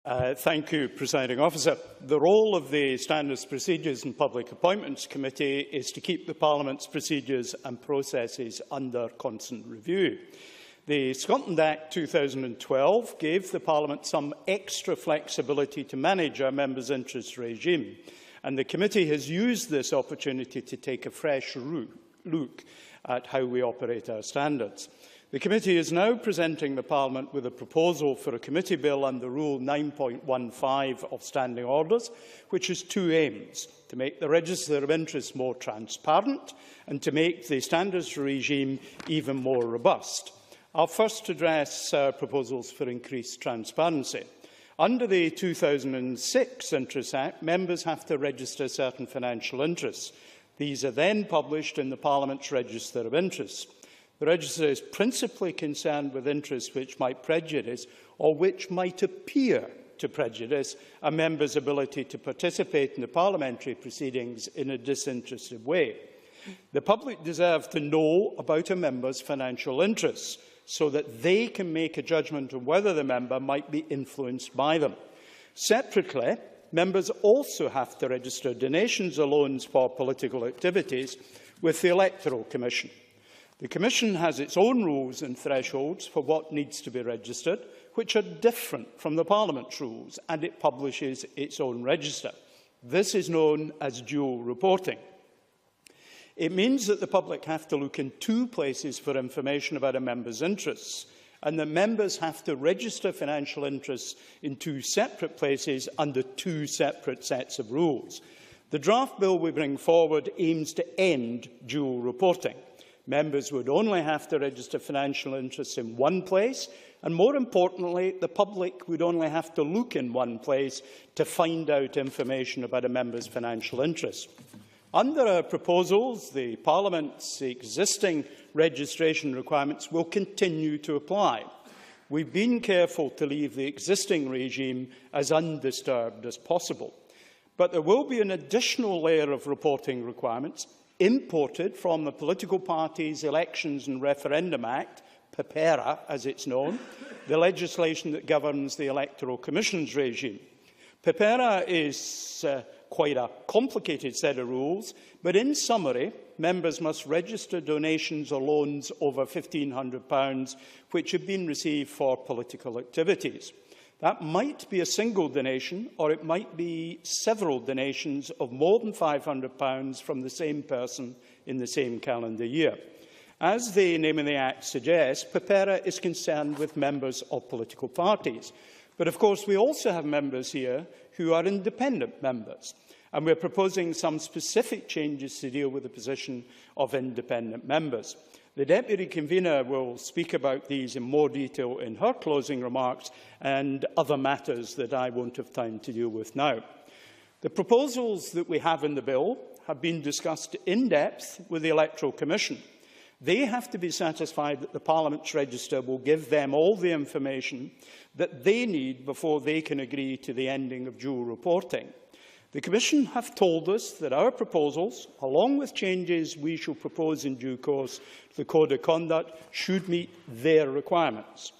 Thank you, Presiding Officer. The role of the Standards, Procedures and Public Appointments Committee is to keep the Parliament's procedures and processes under constant review. The Scotland Act 2012 gave the Parliament some extra flexibility to manage our members' interest regime, and the committee has used this opportunity to take a fresh look at how we operate our standards. The committee is now presenting the Parliament with a proposal for a committee bill under Rule 9.15 of Standing Orders, which has two aims: to make the Register of Interests more transparent and to make the standards regime even more robust. I'll first address proposals for increased transparency. Under the 2006 Interests Act, members have to register certain financial interests. These are then published in the Parliament's Register of Interests. The Register is principally concerned with interests which might prejudice or which might appear to prejudice a member's ability to participate in the parliamentary proceedings in a disinterested way. The public deserve to know about a member's financial interests so that they can make a judgment on whether the member might be influenced by them. Separately, members also have to register donations or loans for political activities with the Electoral Commission. The Commission has its own rules and thresholds for what needs to be registered, which are different from the Parliament's rules, and it publishes its own register. This is known as dual reporting. It means that the public have to look in two places for information about a member's interests, and that members have to register financial interests in two separate places under two separate sets of rules. The draft bill we bring forward aims to end dual reporting. Members would only have to register financial interests in one place, and more importantly, the public would only have to look in one place to find out information about a member's financial interests. Under our proposals, the Parliament's existing registration requirements will continue to apply. We've been careful to leave the existing regime as undisturbed as possible. But there will be an additional layer of reporting requirements imported from the Political Parties Elections and Referendum Act, PEPERA as it's known, the legislation that governs the Electoral Commission's regime. PEPERA is quite a complicated set of rules, but in summary, members must register donations or loans over £1,500 which have been received for political activities. That might be a single donation, or it might be several donations of more than £500 from the same person in the same calendar year. As the name of the Act suggests, PEPERA is concerned with members of political parties. But of course, we also have members here who are independent members, and we are proposing some specific changes to deal with the position of independent members. The Deputy Convener will speak about these in more detail in her closing remarks and other matters that I won't have time to deal with now. The proposals that we have in the bill have been discussed in depth with the Electoral Commission. They have to be satisfied that the Parliament's register will give them all the information that they need before they can agree to the ending of dual reporting. The Commission have told us that our proposals, along with changes we shall propose in due course to the Code of Conduct, should meet their requirements.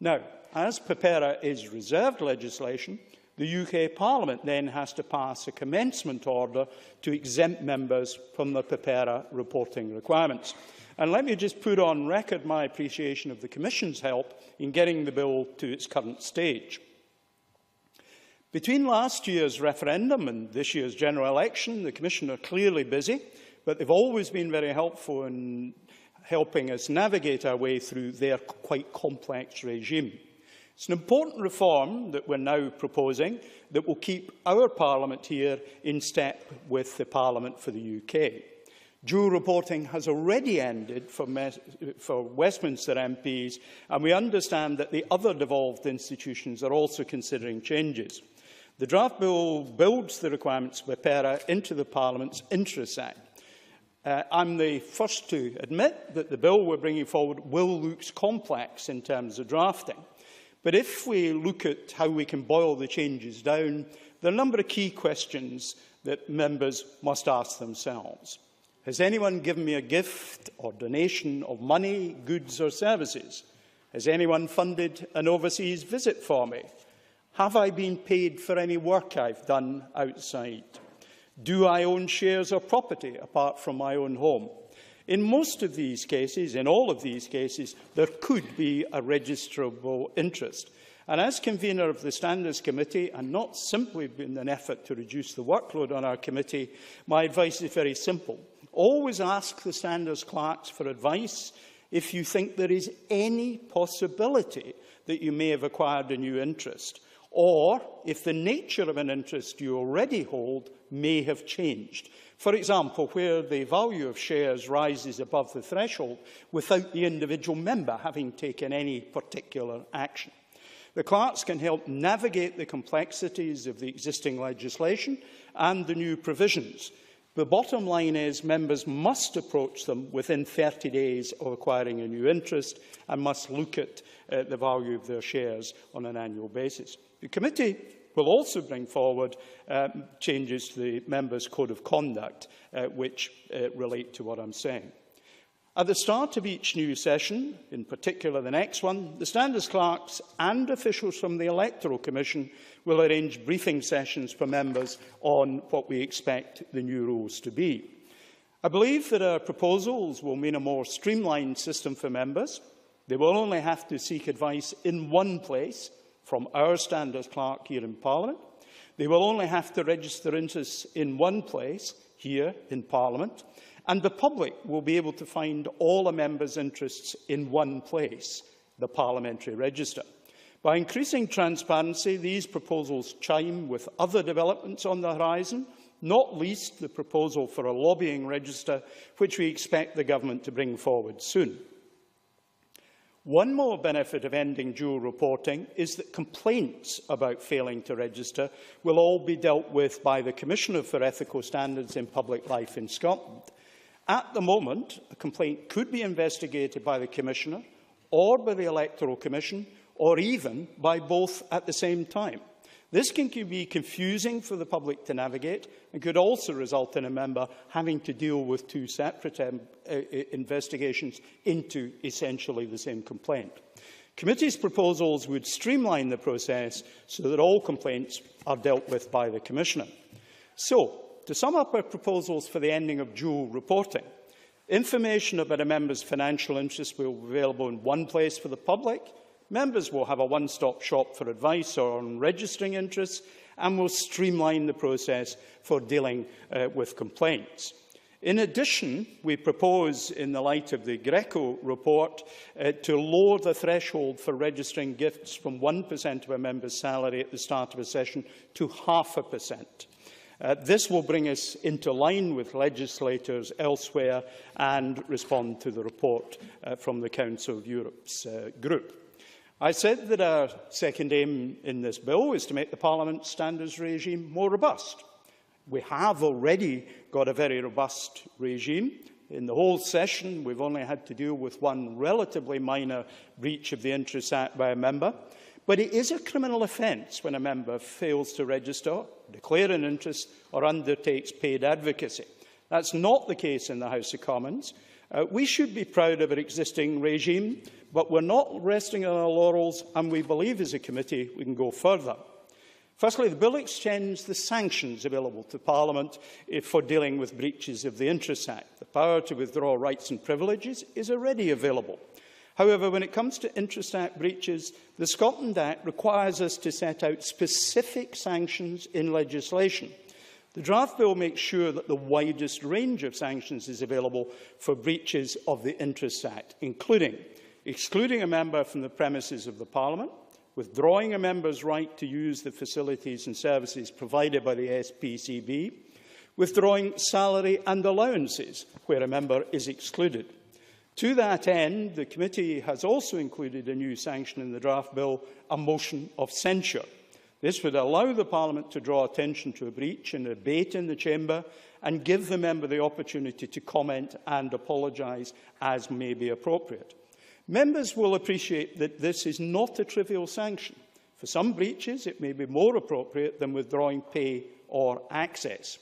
Now, as PEPERA is reserved legislation, the UK Parliament then has to pass a commencement order to exempt members from the PEPERA reporting requirements. And let me just put on record my appreciation of the Commission's help in getting the bill to its current stage. Between last year's referendum and this year's general election, the Commission are clearly busy, but they've always been very helpful in helping us navigate our way through their quite complex regime. It's an important reform that we're now proposing that will keep our Parliament here in step with the Parliament for the UK. Dual reporting has already ended for Westminster MPs, and we understand that the other devolved institutions are also considering changes. The draft bill builds the requirements of PEPERA into the Parliament's Interests Act. I'm the first to admit that the bill we're bringing forward will look complex in terms of drafting. But if we look at how we can boil the changes down, there are a number of key questions that members must ask themselves. Has anyone given me a gift or donation of money, goods or services? Has anyone funded an overseas visit for me? Have I been paid for any work I've done outside? Do I own shares or property apart from my own home? In most of these cases, in all of these cases, there could be a registrable interest. And as convener of the Standards Committee, and not simply in an effort to reduce the workload on our committee, my advice is very simple. Always ask the Standards clerks for advice if you think there is any possibility that you may have acquired a new interest, or if the nature of an interest you already hold may have changed. For example, where the value of shares rises above the threshold without the individual member having taken any particular action. The clerks can help navigate the complexities of the existing legislation and the new provisions. The bottom line is members must approach them within 30 days of acquiring a new interest and must look at the value of their shares on an annual basis. The committee will also bring forward changes to the members' code of conduct which relate to what I'm saying. At the start of each new session, in particular the next one, the Standards clerks and officials from the Electoral Commission will arrange briefing sessions for members on what we expect the new rules to be. I believe that our proposals will mean a more streamlined system for members. They will only have to seek advice in one place, from our Standards clerk here in Parliament. They will only have to register interests in one place, here in Parliament. And the public will be able to find all a member's interests in one place, the Parliamentary Register. By increasing transparency, these proposals chime with other developments on the horizon, not least the proposal for a lobbying register, which we expect the Government to bring forward soon. One more benefit of ending dual reporting is that complaints about failing to register will all be dealt with by the Commissioner for Ethical Standards in Public Life in Scotland. At the moment, a complaint could be investigated by the Commissioner or by the Electoral Commission, or even by both at the same time. This can be confusing for the public to navigate and could also result in a member having to deal with two separate investigations into essentially the same complaint. Committee's proposals would streamline the process so that all complaints are dealt with by the Commissioner. So, to sum up our proposals for the ending of dual reporting, information about a member's financial interests will be available in one place for the public. Members will have a one-stop shop for advice on registering interests and will streamline the process for dealing with complaints. In addition, we propose, in the light of the Greco report, to lower the threshold for registering gifts from 1% of a member's salary at the start of a session to 0.5%. This will bring us into line with legislators elsewhere and respond to the report from the Council of Europe's group. I said that our second aim in this bill is to make the Parliament's standards regime more robust. We have already got a very robust regime. In the whole session, we've only had to deal with one relatively minor breach of the Interests Act by a member. But it is a criminal offence when a member fails to register, declare an interest, or undertakes paid advocacy. That's not the case in the House of Commons. We should be proud of our existing regime, but we're not resting on our laurels, and we believe as a committee we can go further. Firstly, the bill extends the sanctions available to Parliament for dealing with breaches of the Interests Act. The power to withdraw rights and privileges is already available. However, when it comes to Interest Act breaches, the Scotland Act requires us to set out specific sanctions in legislation. The draft bill makes sure that the widest range of sanctions is available for breaches of the Interests Act, including excluding a member from the premises of the Parliament, withdrawing a member's right to use the facilities and services provided by the SPCB, withdrawing salary and allowances where a member is excluded. To that end, the committee has also included a new sanction in the draft bill, a motion of censure. This would allow the Parliament to draw attention to a breach in a debate in the Chamber and give the member the opportunity to comment and apologise as may be appropriate. Members will appreciate that this is not a trivial sanction. For some breaches, it may be more appropriate than withdrawing pay or access.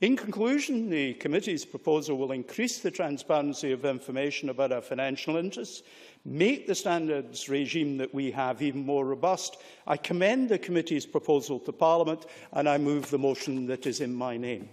In conclusion, the committee's proposal will increase the transparency of information about our financial interests, make the standards regime that we have even more robust. I commend the committee's proposal to Parliament, and I move the motion that is in my name.